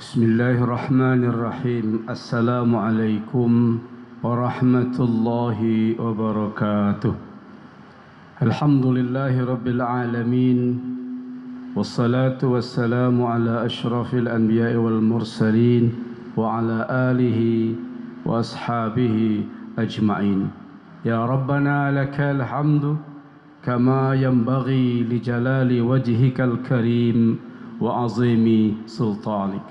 Bismillahirrahmanirrahim. Assalamualaikum warahmatullahi wabarakatuh. Alhamdulillahi rabbil alamin. Wassalatu wassalamu ala ashrafil anbiya'i wal mursalin wa ala alihi wa ashabihi ajma'in. Ya Rabbana lakal hamdu kama yanbaghi li jalali wajhikal karim wa azimi sultanik.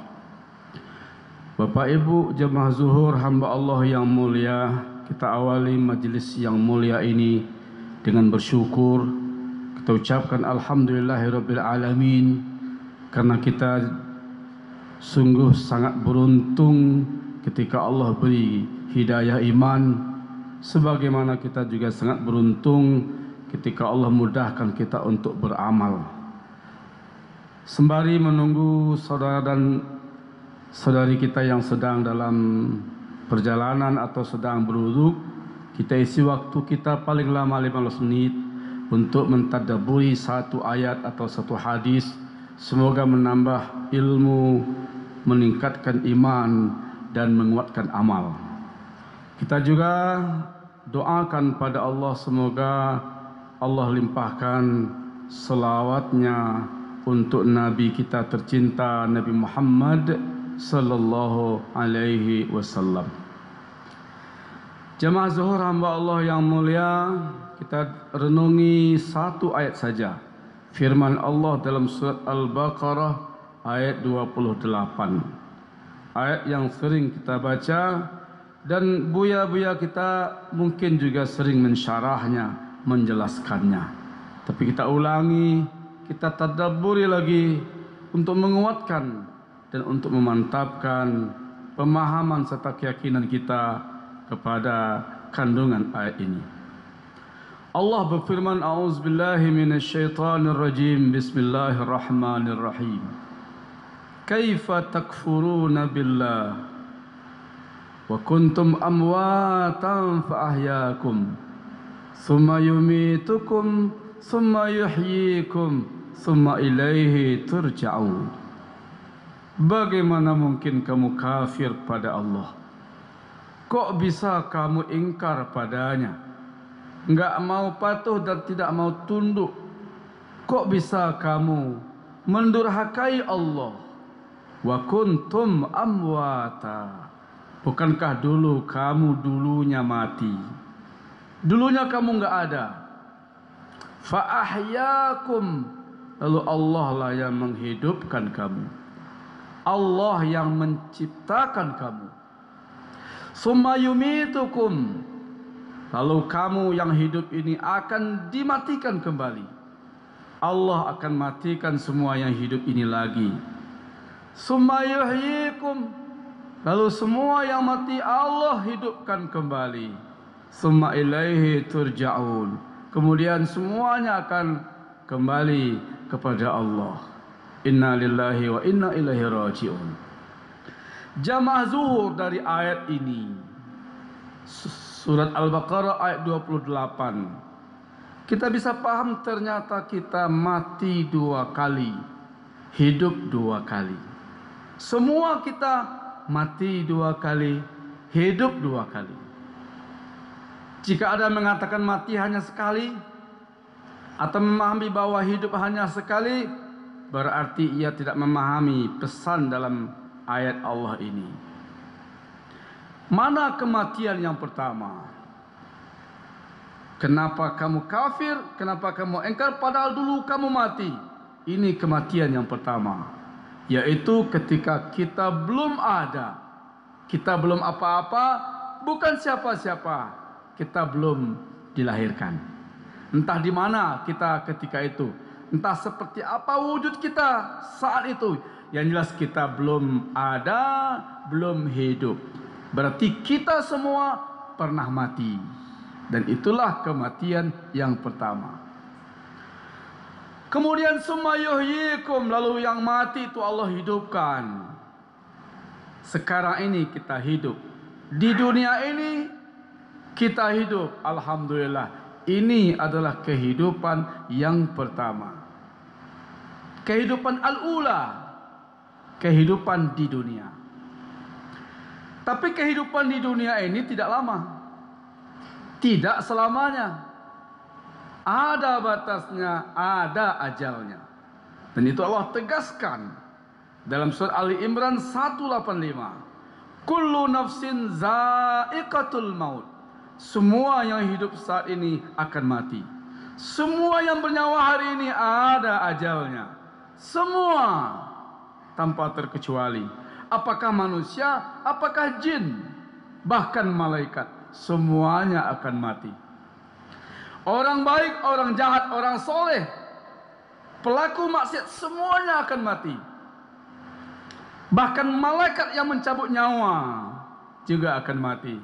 Bapak Ibu jemaah zuhur hamba Allah yang mulia, kita awali majlis yang mulia ini dengan bersyukur. Kita ucapkan alhamdulillahirabbil alamin, karena kita sungguh sangat beruntung ketika Allah beri hidayah iman, sebagaimana kita juga sangat beruntung ketika Allah mudahkan kita untuk beramal. Sembari menunggu saudara dan saudari kita yang sedang dalam perjalanan atau sedang berwudhu, kita isi waktu kita paling lama 15 menit untuk mentadabburi satu ayat atau satu hadis. Semoga menambah ilmu, meningkatkan iman dan menguatkan amal. Kita juga doakan pada Allah, semoga Allah limpahkan selawatnya untuk Nabi kita tercinta Nabi Muhammad sallallahu alaihi wasallam. Jemaah zuhur hamba Allah yang mulia, kita renungi satu ayat saja. Firman Allah dalam surat Al-Baqarah ayat 28. Ayat yang sering kita baca dan buya-buya kita mungkin juga sering mensyarahnya, menjelaskannya. Tapi kita ulangi, kita tadabburi lagi untuk menguatkan dan untuk memantapkan pemahaman serta keyakinan kita kepada kandungan ayat ini. Allah berfirman, A'udzubillahi minasyaitonirrajim. Bismillahirrahmanirrahim. Kaifa takfuruna billah wa kuntum amwatan fa ahyaakum thumma yumitukum thumma yuhyikum thumma ilaihi turja'un. Bagaimana mungkin kamu kafir pada Allah? Kok bisa kamu ingkar padanya? Enggak mau patuh dan tidak mau tunduk? Kok bisa kamu mendurhakai Allah? Wa kuntum amwata. Bukankah dulu kamu dulunya mati? Dulunya kamu enggak ada. Fa ahyakum. Lalu Allah lah yang menghidupkan kamu. Allah yang menciptakan kamu. Summa yumitukum. Lalu kamu yang hidup ini akan dimatikan kembali. Allah akan matikan semua yang hidup ini lagi. Summa yuhyikum. Lalu semua yang mati Allah hidupkan kembali. Summa ilaihi turja'un. Kemudian semuanya akan kembali kepada Allah. Inna lillahi wa inna ilaihi raji'un. Jamaah zuhur dari ayat ini, surat Al-Baqarah ayat 28, kita bisa paham ternyata kita mati dua kali, hidup dua kali. Semua kita mati dua kali, hidup dua kali. Jika ada yang mengatakan mati hanya sekali, atau memahami bahwa hidup hanya sekali, berarti ia tidak memahami pesan dalam ayat Allah ini. Mana kematian yang pertama? Kenapa kamu kafir? Kenapa kamu engkar padahal dulu kamu mati? Ini kematian yang pertama, yaitu ketika kita belum ada, kita belum apa-apa, bukan siapa-siapa, kita belum dilahirkan. Entah di mana kita ketika itu, entah seperti apa wujud kita saat itu. Yang jelas kita belum ada, belum hidup. Berarti kita semua pernah mati. Dan itulah kematian yang pertama. Kemudian summa yuhyikum. Lalu yang mati itu Allah hidupkan. Sekarang ini kita hidup. Di dunia ini kita hidup. Alhamdulillah. Ini adalah kehidupan yang pertama. Kehidupan al-ula. kehidupan di dunia. Tapi kehidupan di dunia ini tidak lama, tidak selamanya. Ada batasnya, ada ajalnya. Dan itu Allah tegaskan dalam surah Ali Imran 185. Kullu nafsin za'iqatul maut. Semua yang hidup saat ini akan mati. Semua yang bernyawa hari ini ada ajalnya. Semua tanpa terkecuali. Apakah manusia, apakah jin, bahkan malaikat, semuanya akan mati. Orang baik, orang jahat, orang soleh, pelaku maksiat, semuanya akan mati. Bahkan malaikat yang mencabut nyawa juga akan mati.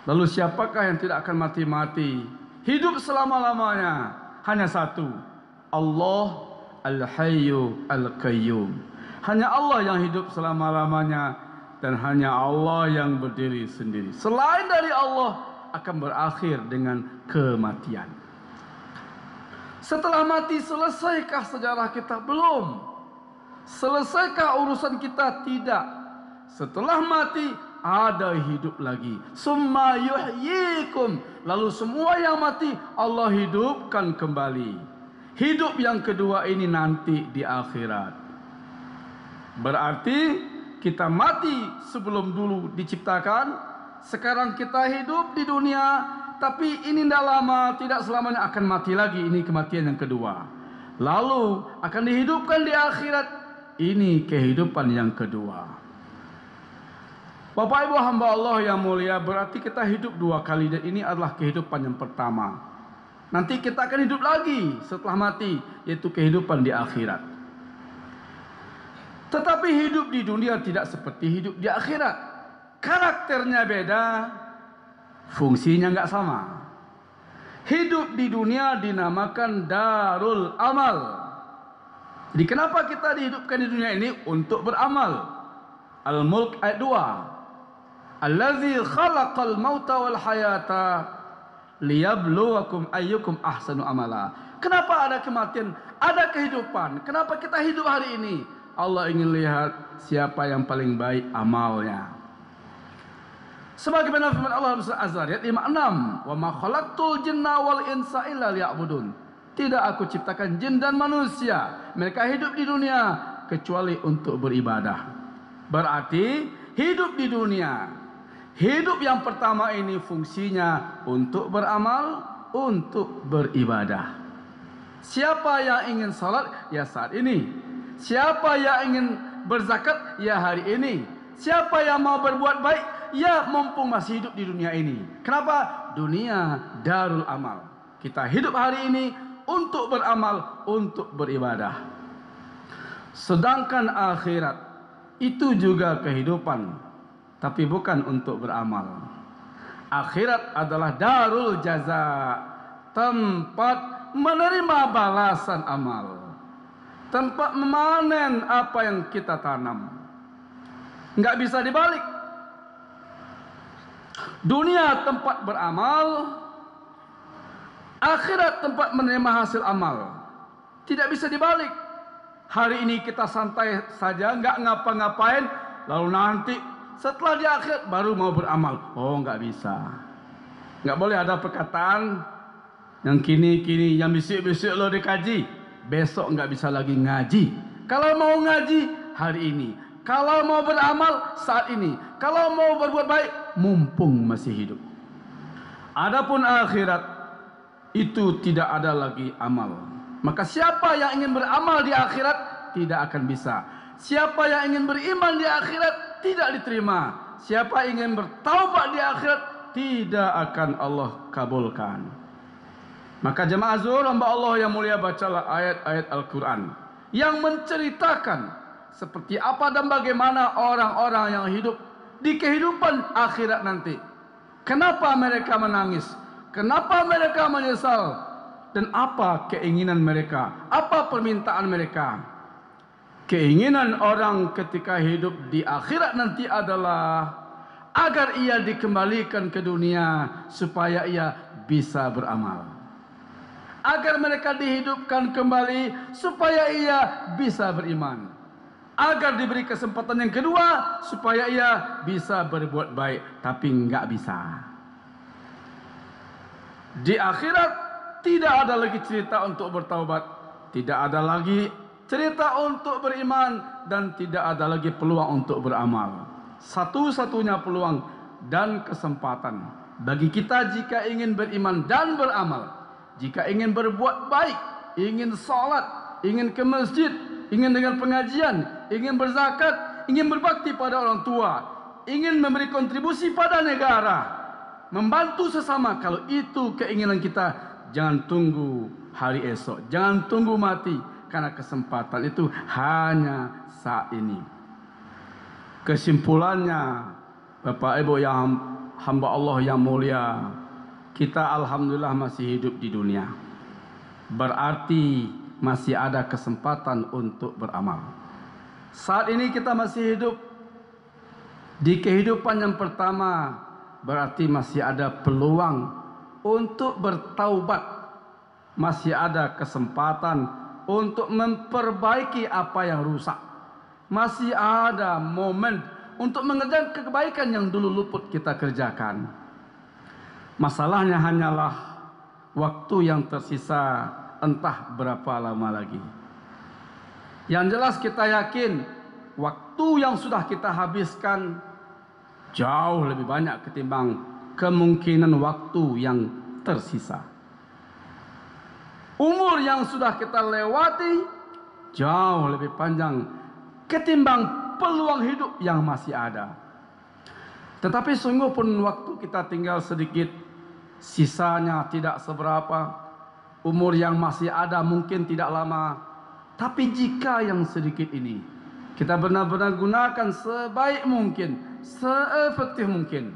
Lalu siapakah yang tidak akan mati-mati? Hidup selama-lamanya hanya satu, Allah Al-Hayyu Al-Qayyum. Hanya Allah yang hidup selama-lamanya, dan hanya Allah yang berdiri sendiri. Selain dari Allah akan berakhir dengan kematian. Setelah mati, selesaikah sejarah kita? Belum. Selesaikah urusan kita? Tidak. Setelah mati ada hidup lagi. Summa yuhyikum. Lalu semua yang mati Allah hidupkan kembali. Hidup yang kedua ini nanti di akhirat. Berarti kita mati sebelum dulu diciptakan. Sekarang kita hidup di dunia, tapi ini tidak lama, tidak selamanya akan mati lagi. Ini kematian yang kedua. Lalu akan dihidupkan di akhirat. Ini kehidupan yang kedua. Bapak Ibu hamba Allah yang mulia, berarti kita hidup dua kali, dan ini adalah kehidupan yang pertama. Nanti kita akan hidup lagi setelah mati, yaitu kehidupan di akhirat. Tetapi hidup di dunia tidak seperti hidup di akhirat. Karakternya beda, fungsinya nggak sama. Hidup di dunia dinamakan darul amal. Jadi kenapa kita dihidupkan di dunia ini? Untuk beramal. Al-Mulk ayat 2. Allazi khalaqal mauta wal hayata liyabluwakum ayyukum ahsanu amala. Kenapa ada kematian? Ada kehidupan. Kenapa kita hidup hari ini? Allah ingin lihat siapa yang paling baik amalnya. Sebagaimana firman Allah dalam surah Az-Zariyat 56, "Wa ma khalaqtul jinna wal insa illa liya'budun." Tidak aku ciptakan jin dan manusia, mereka hidup di dunia kecuali untuk beribadah. Berarti hidup di dunia, hidup yang pertama ini fungsinya untuk beramal, untuk beribadah. Siapa yang ingin salat, ya saat ini. Siapa yang ingin berzakat, ya hari ini. Siapa yang mau berbuat baik, ya mumpung masih hidup di dunia ini. Kenapa? Dunia darul amal. Kita hidup hari ini untuk beramal, untuk beribadah. Sedangkan akhirat itu juga kehidupan, tapi bukan untuk beramal. Akhirat adalah darul jaza, tempat menerima balasan amal, tempat memanen apa yang kita tanam. Nggak bisa dibalik. Dunia tempat beramal, akhirat tempat menerima hasil amal. Tidak bisa dibalik. Hari ini kita santai saja, nggak ngapa-ngapain, lalu nanti setelah di akhirat baru mau beramal. Oh, nggak bisa. Nggak boleh ada perkataan yang kini-kini, yang bisik-bisik lo dikaji, besok nggak bisa lagi ngaji. Kalau mau ngaji hari ini, kalau mau beramal saat ini, kalau mau berbuat baik mumpung masih hidup. Adapun akhirat itu tidak ada lagi amal. Maka siapa yang ingin beramal di akhirat tidak akan bisa. Siapa yang ingin beriman di akhirat tidak diterima. Siapa yang ingin bertaubat di akhirat tidak akan Allah kabulkan. Maka jemaah zuhur hamba Allah yang mulia, bacalah ayat-ayat Al-Quran yang menceritakan seperti apa dan bagaimana orang-orang yang hidup di kehidupan akhirat nanti. Kenapa mereka menangis? Kenapa mereka menyesal? Dan apa keinginan mereka? Apa permintaan mereka? Keinginan orang ketika hidup di akhirat nanti adalah agar ia dikembalikan ke dunia supaya ia bisa beramal. Agar mereka dihidupkan kembali supaya ia bisa beriman. agar diberi kesempatan yang kedua supaya ia bisa berbuat baik, tapi enggak bisa. Di akhirat tidak ada lagi cerita untuk bertaubat, tidak ada lagi cerita untuk beriman, dan tidak ada lagi peluang untuk beramal. Satu-satunya peluang dan kesempatan bagi kita jika ingin beriman dan beramal, jika ingin berbuat baik, ingin sholat, ingin ke masjid, ingin dengan pengajian, ingin berzakat, ingin berbakti pada orang tua, ingin memberi kontribusi pada negara, membantu sesama. Kalau itu keinginan kita, jangan tunggu hari esok, jangan tunggu mati, karena kesempatan itu hanya saat ini. Kesimpulannya, Bapak Ibu yang hamba Allah yang mulia, kita alhamdulillah masih hidup di dunia, berarti masih ada kesempatan untuk beramal. Saat ini kita masih hidup di kehidupan yang pertama, berarti masih ada peluang untuk bertaubat, masih ada kesempatan untuk memperbaiki apa yang rusak, masih ada momen untuk mengerjakan kebaikan yang dulu luput kita kerjakan. Masalahnya hanyalah waktu yang tersisa entah berapa lama lagi. Yang jelas kita yakin waktu yang sudah kita habiskan jauh lebih banyak ketimbang kemungkinan waktu yang tersisa. Umur yang sudah kita lewati jauh lebih panjang ketimbang peluang hidup yang masih ada. Tetapi sungguh pun waktu kita tinggal sedikit, sisanya tidak seberapa, umur yang masih ada mungkin tidak lama. Tapi jika yang sedikit ini kita benar-benar gunakan sebaik mungkin, seefektif mungkin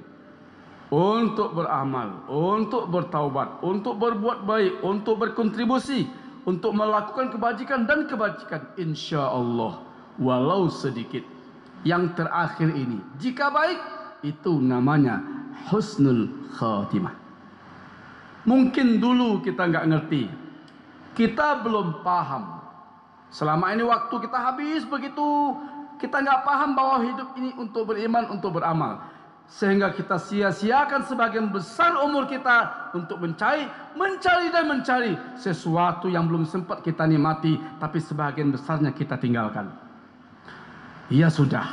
untuk beramal, untuk bertaubat, untuk berbuat baik, untuk berkontribusi, untuk melakukan kebajikan dan kebajikan, insya Allah walau sedikit, yang terakhir ini jika baik, itu namanya husnul khatimah. Mungkin dulu kita nggak ngerti, kita belum paham. Selama ini waktu kita habis begitu, kita nggak paham bahwa hidup ini untuk beriman, untuk beramal, sehingga kita sia-siakan sebagian besar umur kita untuk mencari dan mencari sesuatu yang belum sempat kita nikmati, tapi sebagian besarnya kita tinggalkan. Ya sudah,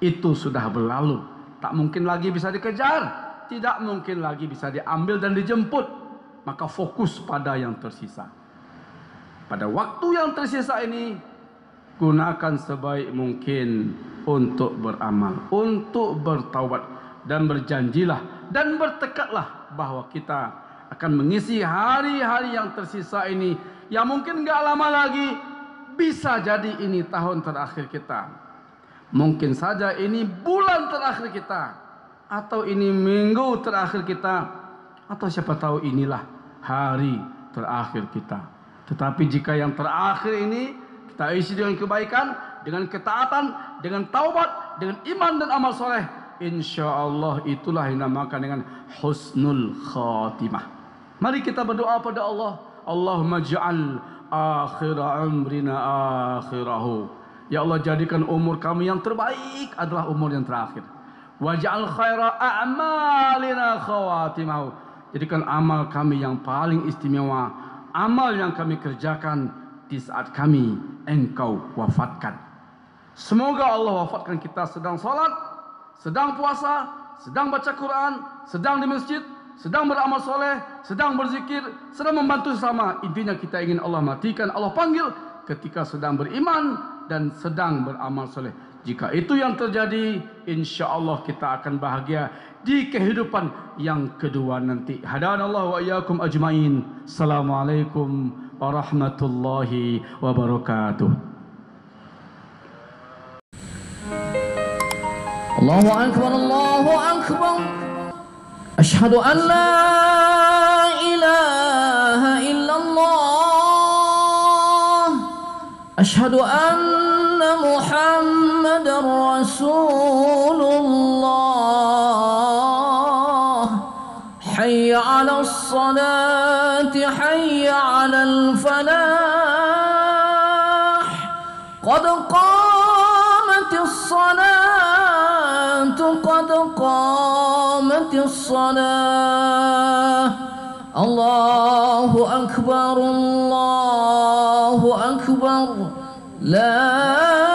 itu sudah berlalu, tak mungkin lagi bisa dikejar, tidak mungkin lagi bisa diambil dan dijemput. Maka fokus pada yang tersisa. Pada waktu yang tersisa ini, gunakan sebaik mungkin untuk beramal, untuk bertaubat, dan berjanjilah dan bertekadlah bahwa kita akan mengisi hari-hari yang tersisa ini, yang mungkin gak lama lagi. Bisa jadi ini tahun terakhir kita, mungkin saja ini bulan terakhir kita, atau ini minggu terakhir kita, atau siapa tahu inilah hari terakhir kita. Tetapi jika yang terakhir ini kita isi dengan kebaikan, dengan ketaatan, dengan taubat, dengan iman dan amal soleh, insya Allah itulah yang dinamakan dengan husnul khatimah. Mari kita berdoa pada Allah. Allahumma ja'al akhir umrina akhirahu. Ya Allah, jadikan umur kami yang terbaik adalah umur yang terakhir. Waj'al khaira a'malina khawatimahu. Jadikan amal kami yang paling istimewa, amal yang kami kerjakan di saat kami Engkau wafatkan. Semoga Allah wafatkan kita sedang salat, sedang puasa, sedang baca Quran, sedang di masjid, sedang beramal soleh, sedang berzikir, sedang membantu sesama. Intinya kita ingin Allah matikan, Allah panggil ketika sedang beriman dan sedang beramal soleh. Jika itu yang terjadi, insya Allah kita akan bahagia di kehidupan yang kedua nanti. Hadanallahu wa iyyakum ajmain. Assalamualaikum warahmatullahi wabarakatuh. Allahu akbar, Allahu akbar. Asyhadu an la ilaha illallah. Asyhadu anna Muhammadar Rasulullah. Hayya 'alas salati, hayya 'alal falah. Qad قد قامت الصلاة الله أكبر الله أكبر لا